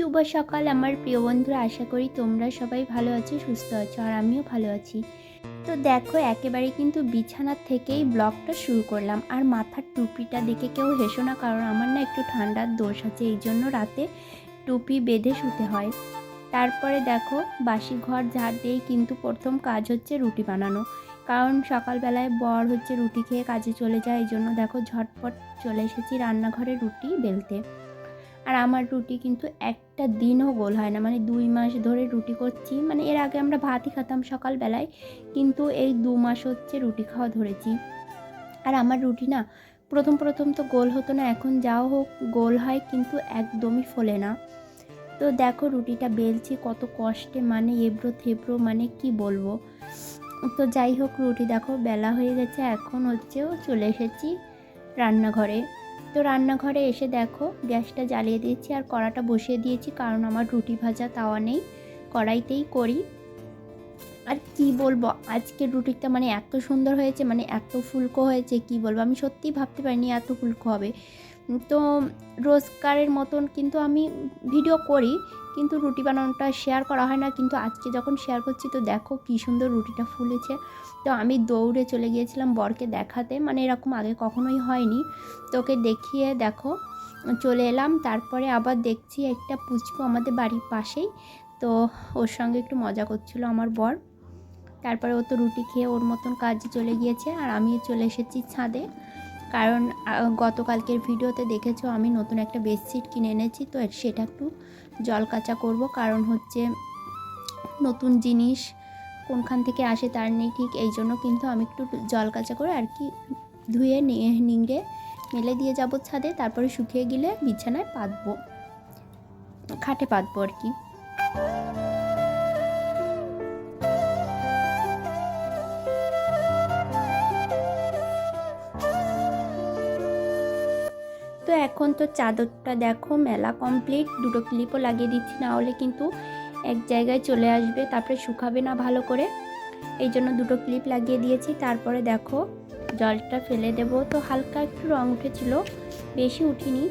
শুভ সকাল আমার প্রিয় বন্ধুরা, আশা করি তোমরা সবাই ভালো আছো, সুস্থ আছো, আর আমিও ভালো আছি। তো দেখো, একেবারে কিন্তু বিছানার থেকেই ব্লগটা শুরু করলাম। আর মাথার টুপিটা দেখে কেউ হেসো না, কারণ আমার না একটু ঠান্ডার দোষ আছে, এই জন্য রাতে টুপি বেঁধে শুতে হয়। তারপরে দেখো, বাসি ঘর ঝাড় দিয়েই কিন্তু প্রথম কাজ হচ্ছে রুটি বানানো, কারণ সকালবেলায় বর হচ্ছে রুটি খেয়ে কাজে চলে যায়, এই জন্য দেখো ঝটপট চলে এসেছি রান্নাঘরে রুটি বেলতে। আর আমার রুটি কিন্তু একটা দিনও গোল হয় না, মানে 2 মাস ধরে রুটি করছি। মানে এর আগে আমরা ভাতই খেতাম সকালবেলায়, কিন্তু এই 2 মাস হচ্ছে রুটি খাওয়া ধরেছি। আর আমার রুটি না প্রথম তো গোল হতো না, এখন যাও হোক গোল হয়, কিন্তু একদমই ফোলে না। তো দেখো রুটিটা বেলছি কত কষ্টে, মানে এবড়ো থেবড়ো, মানে কি বলবো। তো যাই হোক, রুটি দেখো বেলা হয়ে গেছে, এখন হচ্ছেও চলে এসেছি রান্নাঘরে। তো রান্নাঘরে এসে দেখো গ্যাসটা জ্বালিয়ে দিয়েছি আর কড়াটা বসিয়ে দিয়েছি, কারণ আমার রুটি ভাজা তাওয়া নেই, কড়াইতেই করি। আর কি বলবো, আজকের রুটিটা মানে এত সুন্দর হয়েছে, মানে এত ফুলকো হয়েছে, কি বলবো, আমি সত্যিই ভাবতে পারিনি এত ফুলকো হবে। তো রোজকারের মতন কিন্তু আমি ভিডিও করি, কিন্তু রুটি বানানোটা শেয়ার করা হয় না, কিন্তু আজকে যখন শেয়ার করছি তো দেখো কী সুন্দর রুটিটা ফুলেছে। তো আমি দৌড়ে চলে গিয়েছিলাম বরকে দেখাতে, মানে এরকম আগে কখনোই হয়নি, তোকে দেখিয়ে দেখো চলে এলাম। তারপরে আবার দেখছি একটা পুচকু আমাদের বাড়ির পাশেই, তো ওর সঙ্গে একটু মজা করছিল আমার বর। তারপরে ও তো রুটি খেয়ে ওর মতন কাজে চলে গিয়েছে, আর আমি চলে এসেছি ছাদে, কারণ গতকালকের ভিডিওতে দেখেছো আমি নতুন একটা বেডশিট কিনে এনেছি, তো সেটা একটু জল কাচা করব, কারণ হচ্ছে নতুন জিনিস কোনখান থেকে আসে তার নেই ঠিক, এই জন্য কিন্তু আমি একটু জল কাচা করে আর কি ধুয়ে নিংড়ে মেলে দিয়ে যাব ছাদে, তারপরে শুকিয়ে গেলে বিছানায় পাতবো, খাটে পাতবো আর কি। তো এখন তো চাদরটা দেখো মেলা কমপ্লিট, দুটো ক্লিপও লাগিয়ে দিচ্ছি, না হলে কিন্তু এক জায়গায় চলে আসবে, তারপরে শুকাবে না ভালো করে, এই জন্য দুটো ক্লিপ লাগিয়ে দিয়েছি। তারপরে দেখো জলটা ফেলে দেব, তো হালকা একটু রং উঠেছিল, বেশি উঠিনি,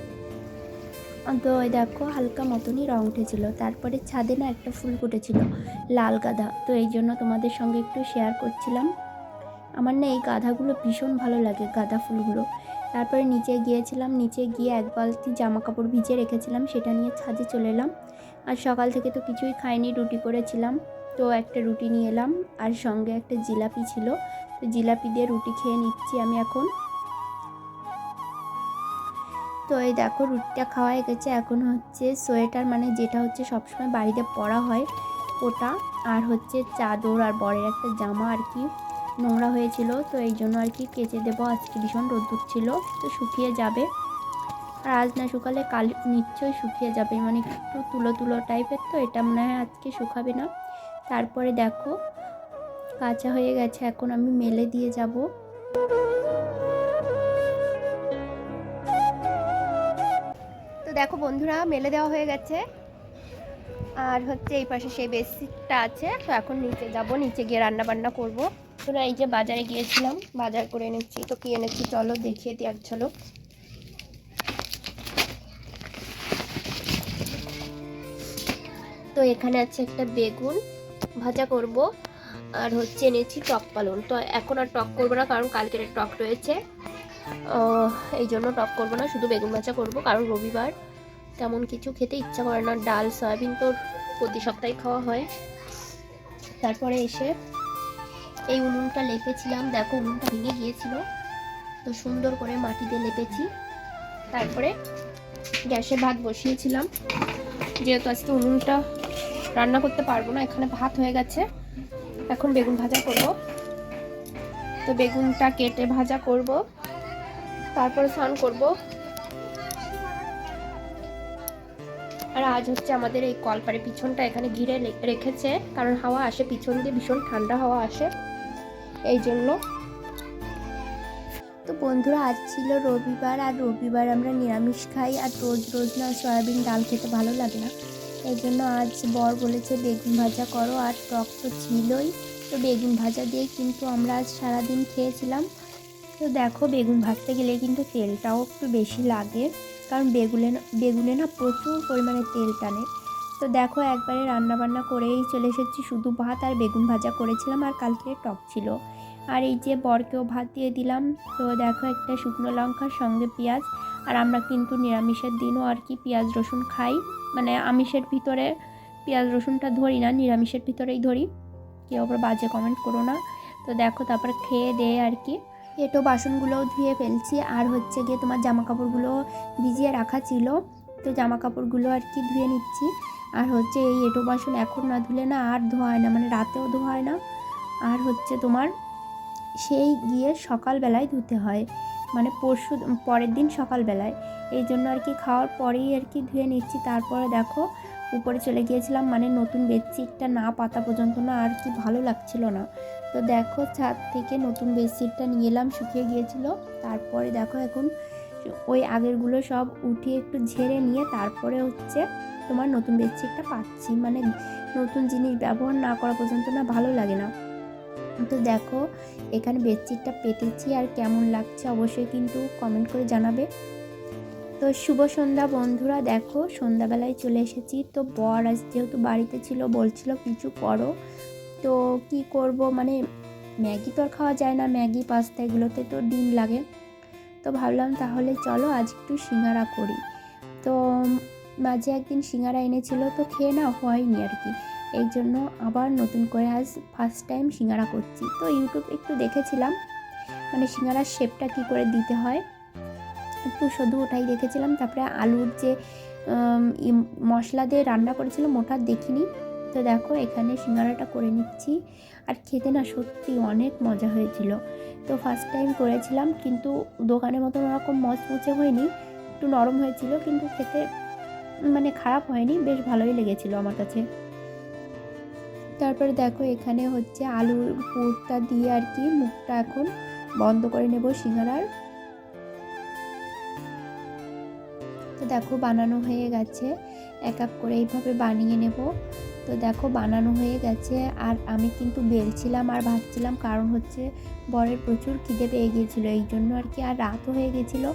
তো ওই দেখো হালকা মতনই রং উঠেছিল। তারপরে ছাদে না একটা ফুল ফুটেছিল, লাল গাঁদা, তো এই জন্য তোমাদের সঙ্গে একটু শেয়ার করছিলাম। আমার না এই গাঁদাগুলো ভীষণ ভালো লাগে, গাঁদা ফুলগুলো। তারপরে নিচে গিয়েছিলাম, নিচে গিয়ে এক বালতি জামা কাপড় ভিজিয়ে রেখেছিলাম, সেটা নিয়ে ছাদে চলে এলাম। আর সকাল থেকে তো কিছুই খাইনি, রুটি করেছিলাম, তো একটা রুটি নিয়ে এলাম, আর সঙ্গে একটা জিলাপি ছিল, তো জিলাপি দিয়ে রুটি খেয়ে নিচ্ছি আমি এখন। তো এই দেখো রুটিটা খাওয়া হয়ে গেছে, এখন হচ্ছে সোয়েটার, মানে যেটা হচ্ছে সবসময় বাড়িতে পরা হয় ওটা, আর হচ্ছে চাদর আর বরের একটা জামা আর কি নোংরা হয়েছিল, তো এই জন্য আর কি কেচে দেবো, আজকে ভীষণ রোদ্দুর ছিল, তো শুকিয়ে যাবে। আর আজ না শুকালে কাল নিশ্চয়ই শুকিয়ে যাবে, মানে একটু তুলো তুলো টাইপের, তো এটা মনে হয় আজকে শুকাবে না। তারপরে দেখো কাঁচা হয়ে গেছে, এখন আমি মেলে দিয়ে যাব। তো দেখো বন্ধুরা, মেলে দেওয়া হয়ে গেছে, আর হচ্ছে এই পাশে সেই বেডশিটটা আছে, তো এখন নিচে যাব, নিচে গিয়ে রান্না বান্না করব। তো এই যে বাজারে গিয়েছিলাম, বাজার করে এনেছি, তো কি এনেছি চলো দেখিয়ে দিই এক ঝলক। তো এখানে আছে একটা বেগুন ভাজা করব, আর হচ্ছে এনেছি টক পালন। তো এখন আর টক করবো না, কারণ কালকের টক রয়েছে, এই জন্য টক করবো না, শুধু বেগুন ভাজা করব, কারণ রবিবার তেমন কিছু খেতে ইচ্ছা করে না, ডাল সয়াবিন তো প্রতি সপ্তাহে খাওয়া হয়। তারপরে এসে এই উনুনটা লেপেছিলাম, দেখো উনুনটা ভেঙে গিয়েছিল, তো সুন্দর করে মাটি দিয়ে লেপেছি। তারপরে গ্যাসে ভাত বসিয়েছিলাম, যেহেতু আজকে উনুনটা রান্না করতে পারবো না, এখানে ভাত হয়ে গেছে, এখন বেগুন ভাজা করব। তো বেগুনটা কেটে ভাজা করব, তারপরে স্নান করব। আর আজ হচ্ছে আমাদের এই কলপারে পিছনটা এখানে ঘিরে রেখেছে, কারণ হাওয়া আসে পিছন দিয়ে, ভীষণ ঠান্ডা হাওয়া আসে, এই জন্য। তো বন্ধুরা, আজ ছিল রবিবার, আর রবিবার আমরা নিরামিষ খাই, আর রোজ রোজ না সয়াবিন ডাল খেতে ভালো লাগে না, এই জন্য আজ বর বলেছে বেগুন ভাজা করো, আর টক তো ছিলই, তো বেগুন ভাজা দিয়ে কিন্তু আমরা আজ সারাদিন খেয়েছিলাম। তো দেখো বেগুন ভাজতে গেলে কিন্তু তেলটাও একটু বেশি লাগে, কারণ বেগুনে না প্রচুর পরিমাণে তেল টানে, তো দেখো একবারে রান্নাবান্না করেই চলে এসেছি, শুধু ভাত আর বেগুন ভাজা করেছিলাম আর কালকে টক ছিল। আর এই যে বরকেও ভাত দিয়ে দিলাম। তো দেখো একটা শুকনো লঙ্কার সঙ্গে পেঁয়াজ। আর আমরা কিন্তু নিরামিষের দিনও আর কি পেঁয়াজ রসুন খাই, মানে আমিষের ভিতরে পেঁয়াজ রসুনটা ধরি না, নিরামিষের ভিতরেই ধরি, কেউ আবার বাজে কমেন্ট করো না। তো দেখো তারপর খেয়ে দিয়ে আর কি এঁটো বাসনগুলোও ধুয়ে ফেলছি। আর হচ্ছে গিয়ে তোমার জামা কাপড়গুলো ভিজিয়ে রাখা ছিল, তো জামা কাপড়গুলো আর কি ধুয়ে নিচ্ছি। আর হচ্ছে এই এঁটো বাসন এখন না ধুলে না আর ধোয়া হয় না, মানে রাতেও ধোয়া হয় না। আর হচ্ছে তোমার সেই গিয়ে সকালবেলায় ধুতে হয়, মানে পরের দিন সকালবেলায়। এই জন্য আর কি খাওয়ার পরেই আর কি ধুয়ে নিচ্ছি। তারপরে দেখো উপরে চলে গিয়েছিলাম, মানে নতুন বেডশিটটা না পাতা পর্যন্ত না আর কি ভালো লাগছিল না। তো দেখো ছাদ থেকে নতুন বেডশিটটা নিয়ে এলাম, শুকিয়ে গিয়েছিল। তারপরে দেখো এখন ওই আগেরগুলো সব উঠিয়ে একটু ঝেড়ে নিয়ে তারপরে হচ্ছে তোমার নতুন বেডশিটটা পাচ্ছি, মানে নতুন জিনিস ব্যবহার না করা পর্যন্ত না ভালো লাগে না। তো দেখো এখানে বেডশিটটা পেতেছি, আর কেমন লাগছে অবশ্যই কিন্তু কমেন্ট করে জানাবে। তো শুভ সন্ধ্যা বন্ধুরা, দেখো সন্ধ্যাবেলায় চলে এসেছি। তো বর আজ যেহেতু বাড়িতে ছিল বলছিল কিছু করো, তো কি করব, মানে ম্যাগি তো আর খাওয়া যায় না, ম্যাগি পাস্তা এগুলোতে তো ডিম লাগে। তো ভাবলাম তাহলে চলো আজ একটু সিঙ্গারা করি। তো মাঝে একদিন সিঙ্গারা এনেছিল, তো খেয়ে না হয়নি আর কি, এই জন্য আবার নতুন করে আজ ফার্স্ট টাইম সিঙ্গারা করছি। তো ইউটিউব একটু দেখেছিলাম, মানে সিঙ্গারার শেপটা কী করে দিতে হয়, একটু শুধু ওটাই দেখেছিলাম। তারপরে আলুর যে মশলা দিয়ে রান্না করেছিলাম ওটা দেখিনি। তো দেখো এখানে সিঙ্গারাটা করে নিচ্ছি, আর খেতে না সত্যি অনেক মজা হয়েছিল। তো ফার্স্ট টাইম করেছিলাম, কিন্তু দোকানের মতন ওরকম মচমুচে হয়নি, একটু নরম হয়েছিল, কিন্তু খেতে মানে খারাপ হয়নি, বেশ ভালোই লেগেছিল আমার কাছে। তারপরে দেখো এখানে হচ্ছে আলুর পুরটা দিয়ে আর কি মুখটা এখন বন্ধ করে নেব সিঙ্গারার। তো দেখো বানানো হয়ে গেছে, এক এক করে এইভাবে বানিয়ে নেব। তো দেখো বানানো হয়ে গেছে, আর আমি কিন্তু বেলছিলাম আর ভাজছিলাম, কারণ হচ্ছে বরের প্রচুর খিদে পেয়ে গিয়েছিলো এই জন্য আর কি, আর রাতও হয়ে গেছিলো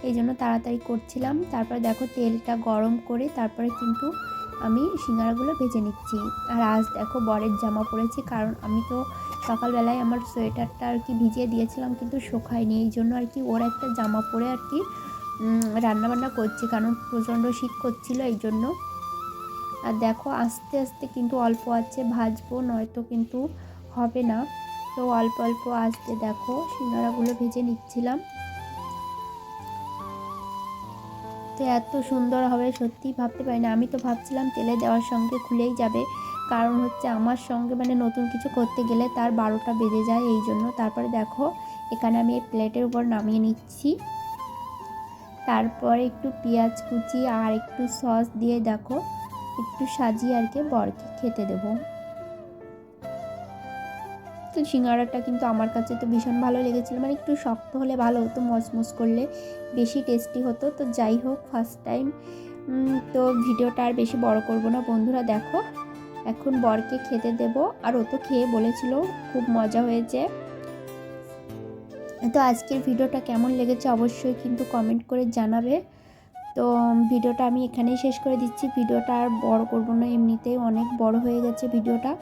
এই জন্য তাড়াতাড়ি করছিলাম। তারপরে দেখো তেলটা গরম করে তারপরে কিন্তু আমি সিঙ্গারাগুলো ভেজে নিচ্ছি। আর আজ দেখো বরের জামা পরেছি, কারণ আমি তো সকালবেলায় আমার সোয়েটারটা আর কি ভিজিয়ে দিয়েছিলাম কিন্তু শুকায়নি, এই জন্য আর কি ওর একটা জামা পরে আর কি রান্নাবান্না করছি, কারণ প্রচণ্ড শীত করছিল এই জন্য। আর দেখো আস্তে আস্তে কিন্তু অল্প আছে ভাজবো, নয়তো কিন্তু হবে না। তো অল্প অল্প আস্তে দেখো সিঙ্গারাগুলো ভেজে নিচ্ছিলাম। তো এত সুন্দর হবে সত্যি ভাবতে পারি না, আমি তো ভাবছিলাম তেলে দেওয়ার সঙ্গে খুলেই যাবে, কারণ হচ্ছে আমার সঙ্গে মানে নতুন কিছু করতে গেলে তার 12টা বেজে যায় এই জন্য। তারপরে দেখো এখানে আমি এই প্লেটের উপর নামিয়ে নিচ্ছি। তারপরে একটু পেঁয়াজ কুচি আর একটু সস দিয়ে দেখো একটু সাজিয়ে আর কি বরকে খেতে দেবো। তো সিঙ্গারাটা কিন্তু আমার কাছে তো ভীষণ ভালো লেগেছিলো, মানে একটু শক্ত হলে ভালো হতো, মচমচ করলে বেশি টেস্টি হতো। তো যাই হোক ফার্স্ট টাইম, তো ভিডিওটা আর বেশি বড় করব না বন্ধুরা। দেখো এখন বরকে খেতে দেব, আর ও তো খেয়ে বলেছিল খুব মজা হয়েছে। তো আজকের ভিডিওটা কেমন লেগেছে অবশ্যই কিন্তু কমেন্ট করে জানাবে। তো ভিডিওটা আমি এখানেই শেষ করে দিচ্ছি, ভিডিওটা আর বড় করব না, এমনিতেই অনেক বড় হয়ে গেছে ভিডিওটা।